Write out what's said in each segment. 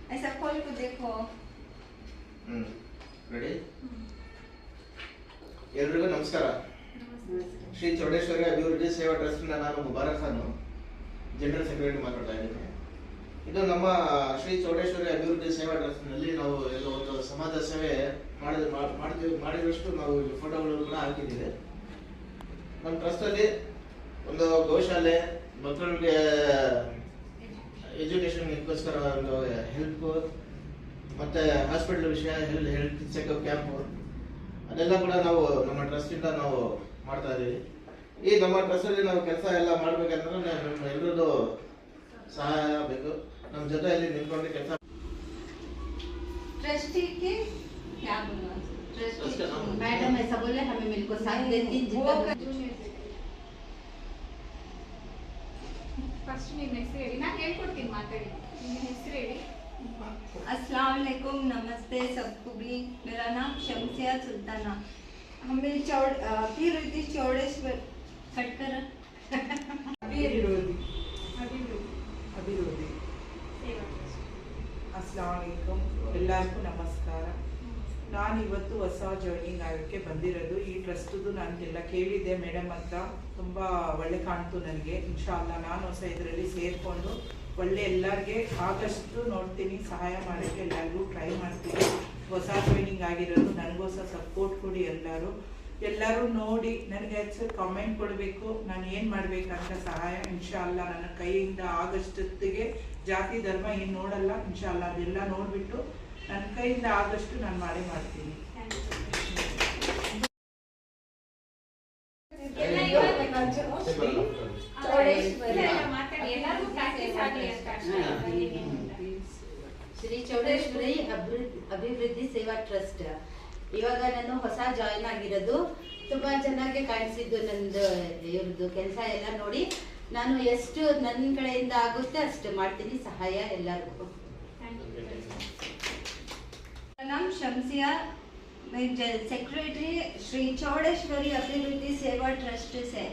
ऐसा खोल को देखो। रेडी ಎಲ್ರಿಗೂ ನಮಸ್ಕಾರ ಶ್ರೀ ಚೌಡೇಶ್ವರಿ ಅಭಿವೃದ್ಧಿ ಸೇವಾ ಟ್ರಸ್ಟ್ ನಾನು ಮುಬಾರಕ್ ಖಾನ್ ಜನರಲ್ ಸೆಕ್ರೆಟರಿ ಮಾತಾಡ್ತಾ ಇದ್ದೀನಿ ಇದು ನಮ್ಮ ಶ್ರೀ ಚೌಡೇಶ್ವರಿ ಅಭಿವೃದ್ಧಿ ಸೇವಾ ಟ್ರಸ್ಟ್ ನಲ್ಲಿ ನಾವು ಒಂದು ಸಮಾಜ ಸೇವೆ ಮಾಡಿದಷ್ಟು ನಾವು ಫೋಟೋಗಳು ಕೂಡ ಹಾಕಿದ್ದೀವಿ ನಮ್ಮ ಟ್ರಸ್ಟ್ ಅಲ್ಲಿ ಒಂದು ಗೋಶಾಲೆ ಮಕ್ಕಳಿಗೆ ಎಜುಕೇಶನ್ ಗೋಸ್ಕರ ಒಂದು ಹೆಲ್ಪ್ ಮತ್ತೆ ಹಾಸ್ಪಿಟಲ್ ವಿಷಯ ಹೆಲ್ತ್ ಚೆಕಪ್ ಕ್ಯಾಂಪ್ ಅದೆಲ್ಲ ಕೂಡ ನಾವು ನಮ್ಮ ಟ್ರಸ್ಟ್ ಇಂದ ನಾವು ಮಾಡ್ತಾ ಇದೀವಿ ಈ ನಮ್ಮ ಟ್ರಸ್ಟ್ ಅಲ್ಲಿ ನಾವು ಕೆಲಸ ಎಲ್ಲ ಮಾಡ್ಬೇಕಂದ್ರೆ ಎಲ್ಲರದ್ದು ಸಹಾಯ ಬೇಕು ನಮ್ಮ ಜೊತೆಯಲ್ಲಿ ನಿಂತ್ಕೊಂಡು ಕೆಲಸ ट्रस्टी के क्या बोलना ट्रस्ट मैडम ऐसा बोले हमें मिलको साथ देती ಫಸ್ಟ್ ನಿಮ್ಮ ಹೆಸರು ಹೇಳಿ ನಾನು ಹೇಳ್ಕೊಡ್ತೀನಿ ಮಾತಾಡಿ ನಿಮ್ಮ ಹೆಸರು ಹೇಳಿ अस्सलाम वालेकुम नमस्ते सबको भी मेरा नाम शमसिया सुल्ताना हमें अभिवृद्धि चौड़ेश्वर कट कर ಅಭಿವೃದ್ಧಿ ಸೇವಾ अस्सलाम वालेकुम ಎಲ್ಲರಿಗೂ ನಮಸ್ಕಾರ ನಾನು ಇವತ್ತು ಹೊಸ ಜಾಯ್ನಿಂಗ್ ಆಗೋಕ್ಕೆ ಬಂದಿರೋದು ಈ ಟ್ರಸ್ಟ್ದು ನನಗೆಲ್ಲ ಕೇಳಿದ್ದೆ ಮೇಡಮ್ ಹತ್ರ ತುಂಬ ಒಳ್ಳೆ ಕಾಣ್ತು ನನಗೆ ಇನ್ಶಾಲ್ಲ ನಾನು ಹೊಸ ಇದರಲ್ಲಿ ಸೇರಿಕೊಂಡು ಒಳ್ಳೆ ಎಲ್ಲರಿಗೆ ಆದಷ್ಟು ನೋಡ್ತೀನಿ ಸಹಾಯ ಮಾಡೋಕ್ಕೆ ಎಲ್ಲರಿಗೂ ಟ್ರೈ ಮಾಡ್ತೀನಿ ಹೊಸ ಜಾಯ್ನಿಂಗ್ ಆಗಿರೋದು ನನಗೋಸ್ಕರ ಸಪೋರ್ಟ್ ಕೊಡಿ ಎಲ್ಲರೂ ನೋಡಿ ನನಗೆ ಹೆಚ್ಚು ಕಾಮೆಂಟ್ ಕೊಡಬೇಕು ನಾನು ಏನು ಮಾಡಬೇಕಂತ ಸಹಾಯ ಇನ್ಶಾಲ್ಲ ನನ್ನ ಕೈಯಿಂದ ಆಗಷ್ಟೊತ್ತಿಗೆ ಜಾತಿ ಧರ್ಮ ಏನು ನೋಡಲ್ಲ ಇನ್ಶಾಲ್ಲ ಅದೆಲ್ಲ ನೋಡಿಬಿಟ್ಟು ನನ್ನ ಕೈಯಿಂದ ಆದಷ್ಟು ನಾನು ಮಾಡ್ತೀನಿ ಶ್ರೀ ಚೌಡೇಶ್ವರಿ ಅಭಿವೃದ್ಧಿ ಸೇವಾ ಟ್ರಸ್ಟ್ ಇವಾಗ ನಾನು ಹೊಸ ಜಾಯಿನ್ ಆಗಿರೋದು ತುಂಬಾ ಚೆನ್ನಾಗಿ ಕಾಣಿಸಿದ್ದು ನಂದು ಇವ್ರದ್ದು ಕೆಲಸ ಎಲ್ಲ ನೋಡಿ ನಾನು ಎಷ್ಟು ನನ್ನ ಕಡೆಯಿಂದ ಆಗುತ್ತೆ ಅಷ್ಟು ಮಾಡ್ತೀನಿ ಸಹಾಯ ಎಲ್ಲರಿಗೂ नाम शमसिया मैं सेक्रेटरी श्री चौड़ेश्वरी अभिवृद्धि सेवा ट्रस्ट से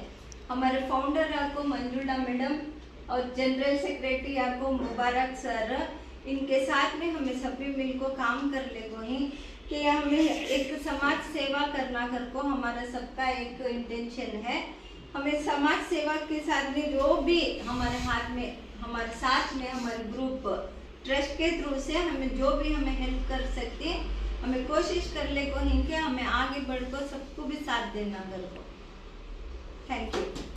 हमारे फाउंडर आपको मंजूड़ा मैडम और जनरल सेक्रेटरी आपको मुबारक सर इनके साथ में हमें सभी मिलकर काम कर ले ही कि हमें एक समाज सेवा करना कर को हमारा सबका एक इंटेंशन है हमें समाज सेवा के साथ में जो भी हमारे हाथ में हमारे साथ में हमारे ग्रुप ट्रस्ट के थ्रू से हमें जो भी हमें हेल्प कर सकते हमें कोशिश कर ले को हमें आगे बढ़ को सबको भी साथ देना कर को थैंक यू।